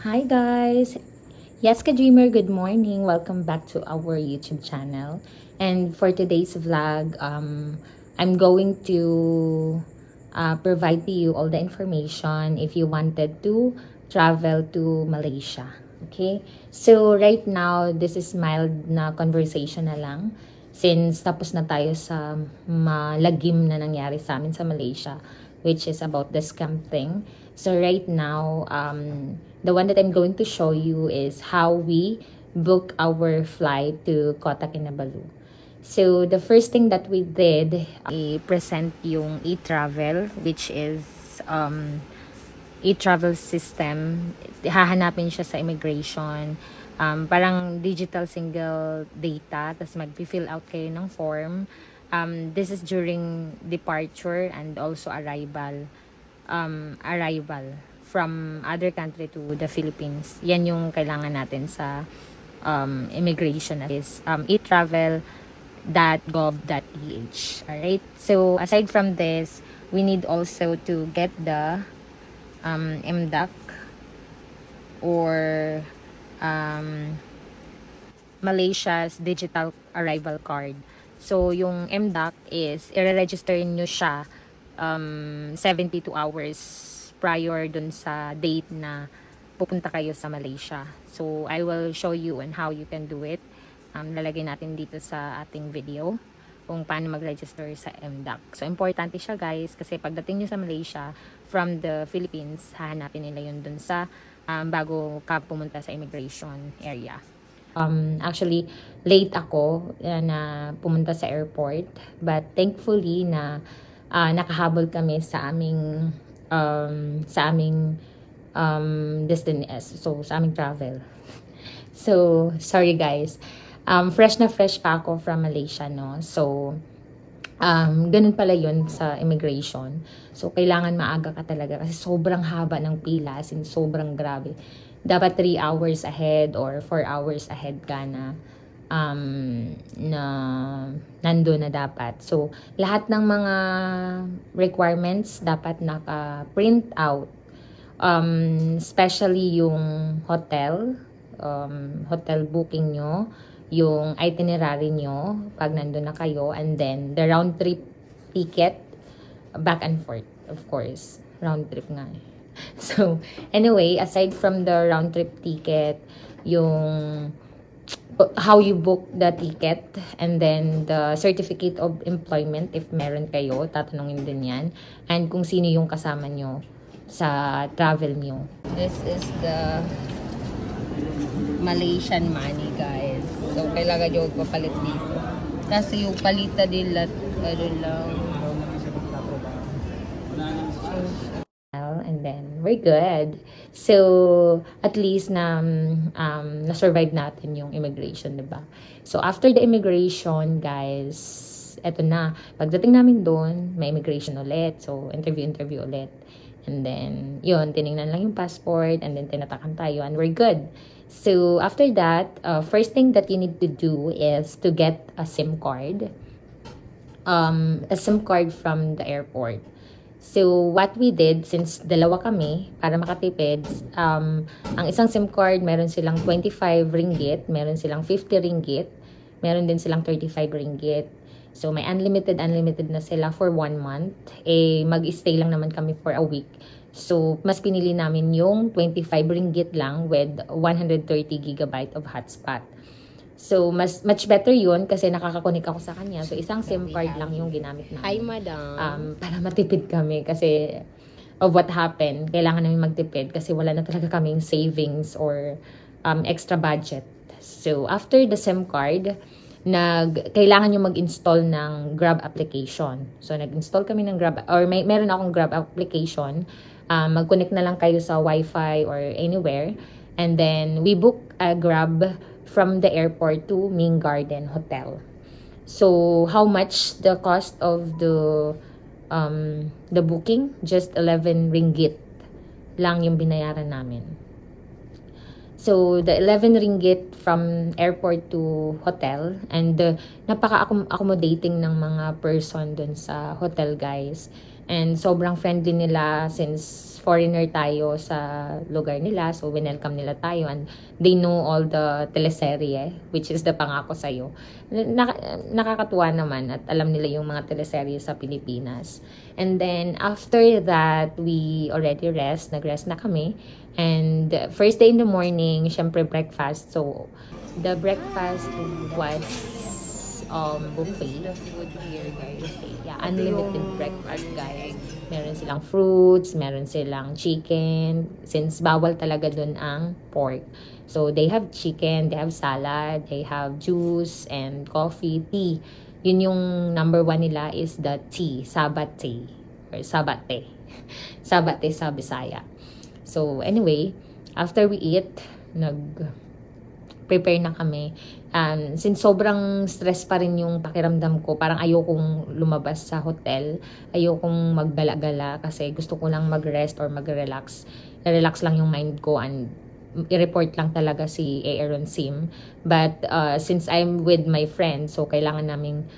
Hi guys! Yes, Ka-Dreamer, good morning. Welcome back to our YouTube channel. And for today's vlog, I'm going to provide to you all the information if you wanted to travel to Malaysia. Okay? So right now, this is mild na conversation na lang since tapos na tayo sa malagim na nangyari sa amin sa Malaysia, which is about the scam thing. So right now, the one that I'm going to show you is how we book our flight to Kota Kinabalu. So the first thing that we did, i-present yung e-travel, which is e-travel system. Hahanapin siya sa immigration. Parang digital single data, tapos mag-fill out kayo ng form. This is during departure and also arrival from other country to the Philippines. Yan yung kailangan natin sa immigration is etravel.gov.ph. Alright? So, aside from this, we need also to get the MDAC or Malaysia's digital arrival card. So, yung MDAC is, i-register nyo siya 72 hours prior dun sa date na pupunta kayo sa Malaysia. So, I will show you on how you can do it. Lalagay natin dito sa ating video kung paano mag-register sa MDAC. So, importante siya guys kasi pagdating nyo sa Malaysia from the Philippines, hahanapin nila yun dun sa bago ka pumunta sa immigration area. Actually, late ako na pumunta sa airport. But thankfully na nakahabol kami sa aming so sa aming travel. So, sorry guys. Fresh na fresh pa ako from Malaysia, no? So, ganun pala yun sa immigration. So, kailangan maaga ka talaga kasi sobrang haba ng pila, as in sobrang grabe. Dapat 3 hours ahead or 4 hours ahead ka na nando na dapat. So, lahat ng mga requirements dapat naka-print out. Especially yung hotel booking nyo, yung itinerary nyo pag nando na kayo, and then the round trip ticket, back and forth, of course. Round trip nga. So, anyway, aside from the round trip ticket, yung how you book the ticket, and then the certificate of employment if meron kayo, tatanungin din yan, and kung sino yung kasama nyo sa travel nyo. This is the Malaysian money guys. So kailangan nyo papalit dito kasi yung palita nila ano lang, and then we're good. So at least na-survive natin yung immigration, diba? So after the immigration guys, eto na, pagdating namin doon may immigration ulit, so interview ulit, and then yun, tinignan lang yung passport, and then tinatakan tayo, and we're good. So after that, first thing that you need to do is to get a SIM card, from the airport. So, what we did, since dalawa kami, para makatipid, ang isang SIM card, meron silang 25 ringgit, meron silang 50 ringgit, meron din silang 35 ringgit. So, may unlimited na sila for 1 month. Mag-stay lang naman kami for a week. So, mas pinili namin yung 25 ringgit lang with 130 gigabyte of hotspot. So, much better yun kasi nakakakonik ako sa kanya. So, isang SIM card lang yung ginamit namin. Hi, madam. Para matipid kami kasi of what happened. Kailangan namin magtipid kasi wala na talaga kaming savings or extra budget. So, after the SIM card, kailangan nyo mag-install ng Grab application. So, nag-install kami ng Grab, or meron akong Grab application. Mag-connect na lang kayo sa Wi-Fi or anywhere. And then, we book a Grab from the airport to Ming Garden Hotel. So, how much the cost of the booking? Just 11 ringgit lang yung binayaran namin. So, the 11 ringgit from airport to hotel, and napaka-accommodating ng mga person dun sa hotel, guys. And sobrang friendly nila since foreigner tayo sa lugar nila. So, welcome nila tayo. And they know all the teleserye, which is the Pangako Sa'yo. Nakakatuwa naman at alam nila yung mga teleserye sa Pilipinas. And then, after that, we already nag-rest na kami. And first day in the morning, syempre breakfast. So, the breakfast was buffet. The food here, guys. Yeah, unlimited breakfast, guys. Meron silang fruits, meron silang chicken. Since bawal talaga dun ang pork. So, they have chicken, they have salad, they have juice, and coffee, tea. Yun yung number 1 nila is the tea, sabate. Or sabate. Sabate sa Bisaya. So, anyway, after we eat, prepare na kami. Since sobrang stress pa rin yung pakiramdam ko, parang ayokong lumabas sa hotel, ayokong maggala-gala kasi gusto ko lang mag-rest or mag-relax. Relax lang yung mind ko and i-report lang talaga si Aaron Sim. But since I'm with my friends, so kailangan naming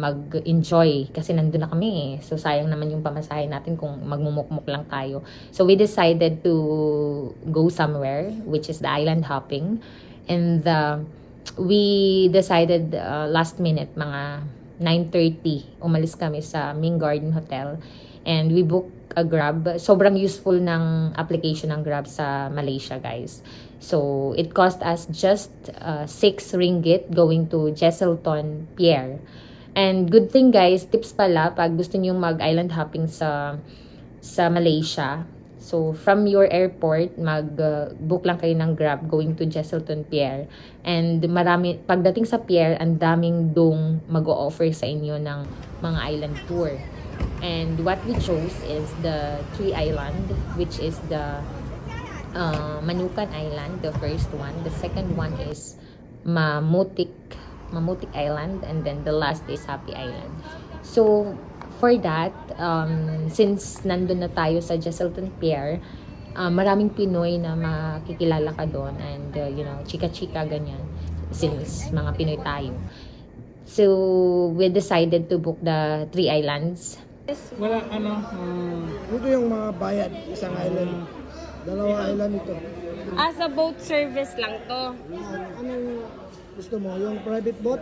mag-enjoy kasi nandun na kami So sayang naman yung pamasahe natin kung magmumukmuk lang tayo. So we decided to go somewhere, which is the island hopping. And we decided last minute, mga 9:30, umalis kami sa Ming Garden Hotel. And we booked a Grab. Sobrang useful ng application ng Grab sa Malaysia, guys. So, it cost us just 6 ringgit going to Jesselton Pier. And good thing, guys, tips pala, pag gusto niyo mag-island hopping sa Malaysia, so, from your airport, mag-book lang kayo ng Grab going to Jesselton Pier. And pagdating sa pier, ang daming dong mag-o-offer sa inyo ng mga island tour. And what we chose is the Tree Island, which is the Manukan Island, the first one. The second one is Mamutik Island. And then the last is Happy Island. So, for that, since nandun na tayo sa Jesselton Pier, maraming Pinoy na makikilala ka doon. And, chika-chika, ganyan. Since mga Pinoy tayo. So, we decided to book the 3 islands. Wala, Ito yung mga bayad, isang island. Dalawang island ito. As a boat service lang to. Anong gusto mo? Yung private boat?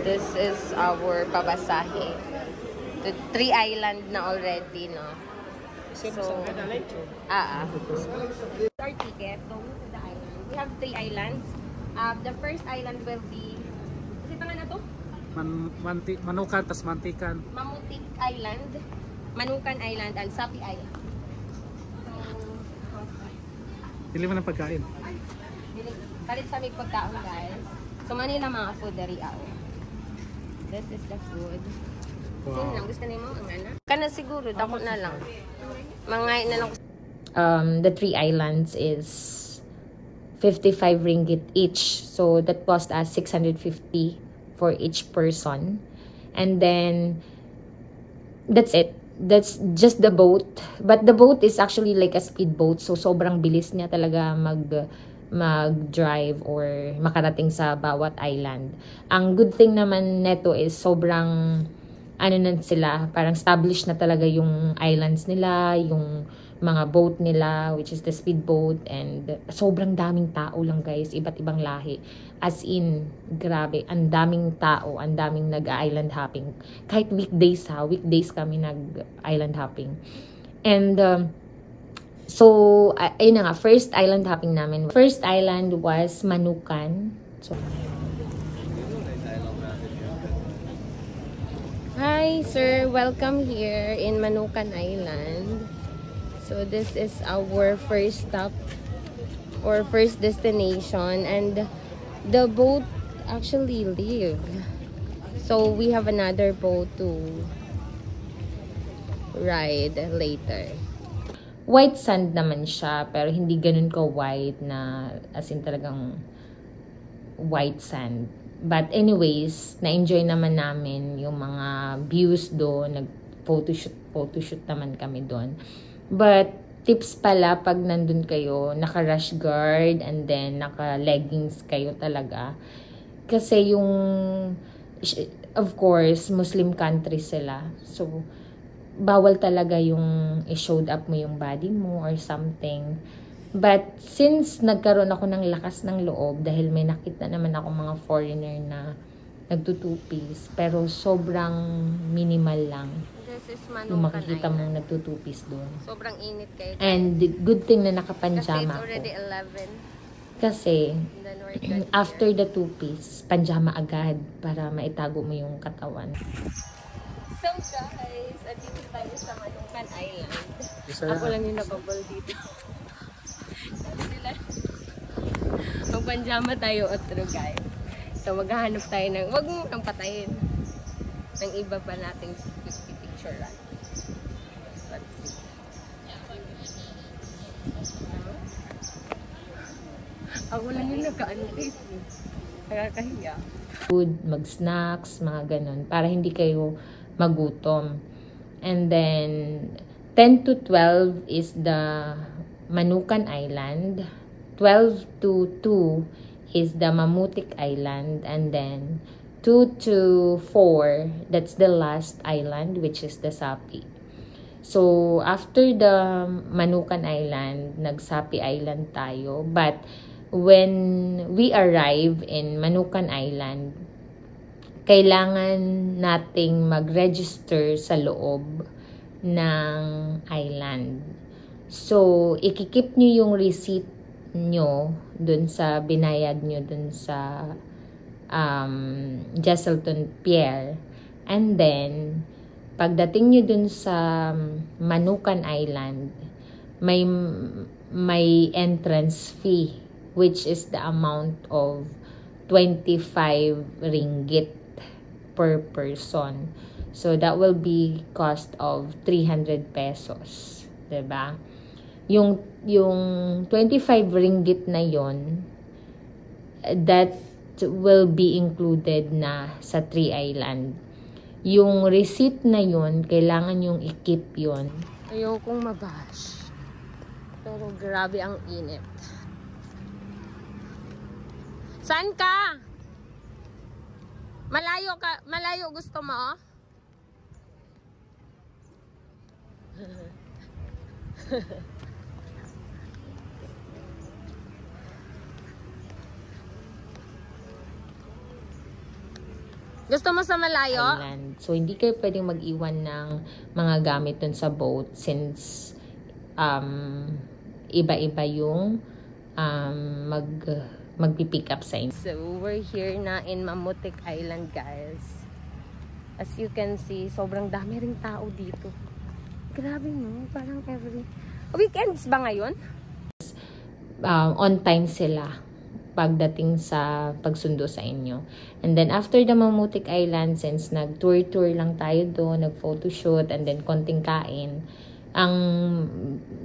This is our pabasahe. The 3 island na already, no? So, our ticket going to the island. We have 3 islands. The first island will be, kasi pangan na to? Manukan, tas Mantikan. Mamutik Island, Manukan Island, and Sapi Island. Pili mo ng pagkain. Kalit sa may pagkaon, guys. So, Manila mga food dari ako. This is the food. Wow. Sino lang? Gusto niyo mo? Ang ana? Kana siguro, dako na lang. Mangay na lang. The 3 islands is 55 ringgit each. So, that cost us 650 for each person. And then, that's it. That's just the boat. But the boat is actually like a speedboat. So, sobrang bilis niya talaga mag-drive or makarating sa bawat island. Ang good thing naman neto is sobrang na sila, parang established na talaga yung islands nila, yung mga boat nila, which is the speedboat, and sobrang daming tao lang, guys, iba't ibang lahi. As in, grabe, ang daming tao, ang daming nag-island hopping. Kahit weekdays kami nag-island hopping. And, so, ayun na nga, first island hopping namin. First island was Manukan. So, Hi, sir. Welcome here in Manukan Island. So, this is our first stop or first destination. And the boat actually leave. So, we have another boat to ride later. white sand naman siya, pero hindi ganun ka-white na, as in talagang white sand. But anyways, na-enjoy naman namin yung mga views doon, nag-photoshoot naman kami doon. But, tips pala pag nandun kayo, naka-rash guard and then naka-leggings kayo talaga. Kasi yung of course, Muslim country sila. So, bawal talaga yung i-showed up mo yung body mo or something. But since nagkaroon ako ng lakas ng loob dahil may nakita naman ako mga foreigner na nagtutupis, pero sobrang minimal lang This is yung Manukan makikita Island. mong nagtutupis doon. Sobrang init kayo. And good thing na Kasi nakapanjama it's already ako. 11. Kasi Then we're good after here. the two-piece, panjama agad para maitago mo yung katawan. So guys, andito tayo sa Manukan Island. Isa Ako lang yung nababal dito. Sila. Magpanjama tayo otro guys. So maghahanap tayo ng, wag mo kang patayin. Ng iba pa nating picture. Let's see. Ako lang yung nagkaano guys. Nakakahiya. Food, mag-snacks, mga ganun, para hindi kayo magutom. And then, 10 to 12 is the Manukan Island. 12 to 2 is the Mamutik Island. And then, 2 to 4, that's the last island, which is the Sapi. So, after the Manukan Island, nag-Sapi Island tayo. But, when we arrive in Manukan Island, kailangan nating mag-register sa loob ng island. So, ikikip nyo yung receipt nyo dun sa binayad nyo dun sa Jesselton Pier. And then, pagdating nyo dun sa Manukan Island, may entrance fee, which is the amount of 25 ringgit per person. So, that will be cost of 300 pesos. Diba? Yung 25 ringgit na yon, that will be included na sa 3 island. Yung receipt na yon, kailangan yung i-keep yon. Ayokong mabash. Pero grabe ang init. Saan ka? Malayo ka? Malayo gusto mo? Gusto mo sa malayo? Island. So, hindi kayo pwedeng mag-iwan ng mga gamit dun sa boat since iba-iba yung magpipick up sa inyo. So, we're here na in Mamutik Island, guys. As you can see, sobrang dami ring tao dito. Grabe no, parang every... Weekends ba ngayon? On time sila pagdating sa pagsundo sa inyo. And then, after the Mamutik Island, since nag-tour-tour lang tayo doon, nag-photoshoot, and then konting kain, ang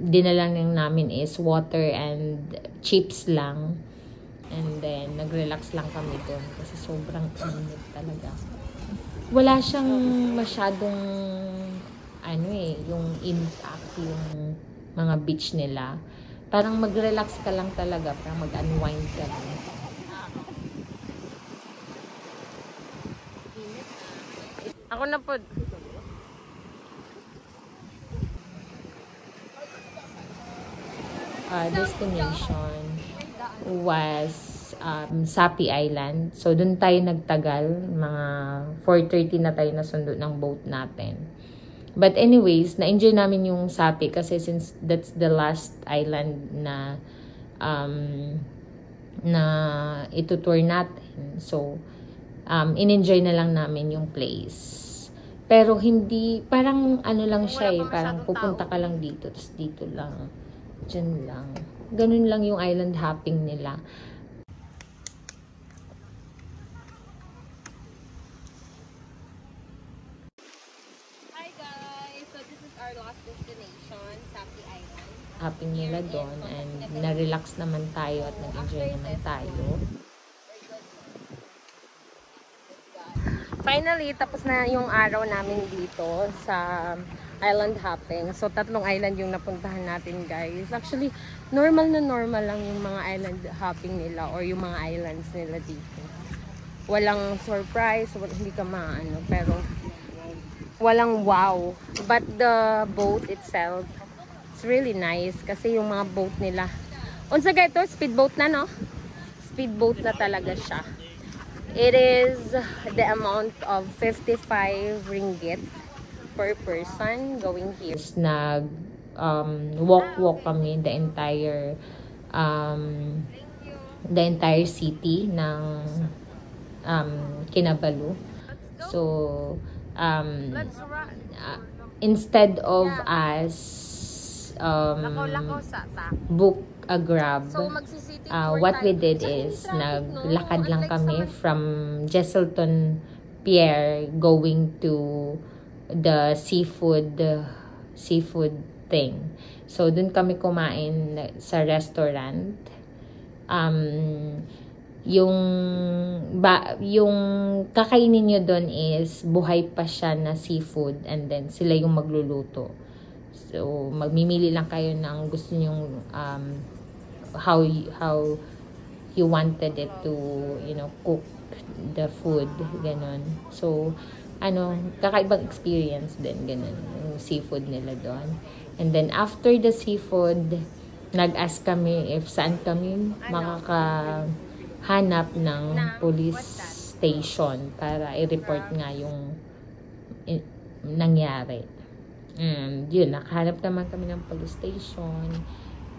dinala lang namin is water and chips lang. And then, nag-relax lang kami doon kasi sobrang init talaga. Wala siyang masyadong yung impact yung mga beach nila. Parang mag-relax ka lang talaga, parang mag-unwind ka lang. Ako na po. Destination was Sapi Island. So, dun tayo nagtagal. Mga 4:30 na tayo nasundo ng boat natin. But anyways, na-enjoy namin yung Sapi kasi since that's the last island na itutour natin. So, in-enjoy na lang namin yung place. Pero hindi, parang lang siya eh. Parang pupunta ka lang dito, tapos dito lang. Diyan lang. Ganun lang yung island hopping nila. Hi guys! So this is our last destination, Sapi Island. Hopping nila doon. And na-relax naman tayo at nag-enjoy naman tayo. Finally, tapos na yung araw namin dito sa island hopping. So, 3 island yung napuntahan natin, guys. Actually, normal na normal lang yung mga island hopping nila or yung mga islands nila dito. walang surprise, hindi ka maano, pero walang wow. But the boat itself, it's really nice kasi yung mga boat nila. Unsa ga ito? Speedboat na, no? Speedboat na talaga siya. It is the amount of 55 ringgit per person going here. Nag walk kami the entire city ng Kinabalu. So instead of us book a Grab, what we did is naglakad lang kami from Jesselton Pier going to the seafood thing. So dun kami kumain sa restaurant. Yung kakainin nyo doon is buhay pa siya na seafood, and then sila yung magluluto. So magmimili lang kayo ng gusto nyong how you wanted it to, cook the food, ganon. So kakaibang experience din, ganon, yung seafood nila doon. And then after the seafood, nag-ask kami if saan kami makakahanap ng police station para i-report nga yung nangyari. And yun, nakahanap naman kami ng police station.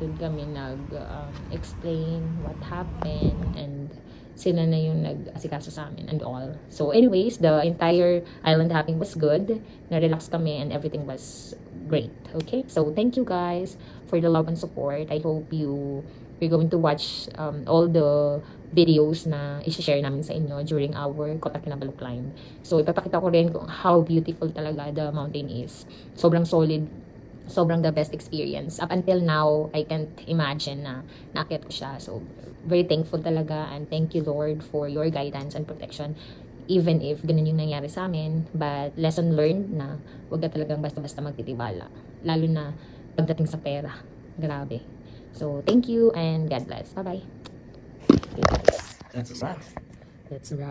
Doon kami nag-explain what happened, and sila na yung nag-asikaso sa amin and all. So anyways, the entire island hopping was good. Na-relax kami and everything was great. Okay? So thank you guys for the love and support. I hope you're going to watch all the videos na i-share namin sa inyo during our Kota Kinabalu climb. So ipapakita ko rin kung how beautiful talaga the mountain is. Sobrang solid. Sobrang the best experience. Up until now, I can't imagine na nakit ko siya. So, very thankful talaga, and thank you, Lord, for your guidance and protection. Even if ganun yung nangyari sa amin, but lesson learned na huwag ka talagang basta-basta magtitibala. Lalo na pagdating sa pera. Grabe. So, thank you and God bless. Bye-bye. That's a wrap. That's a wrap.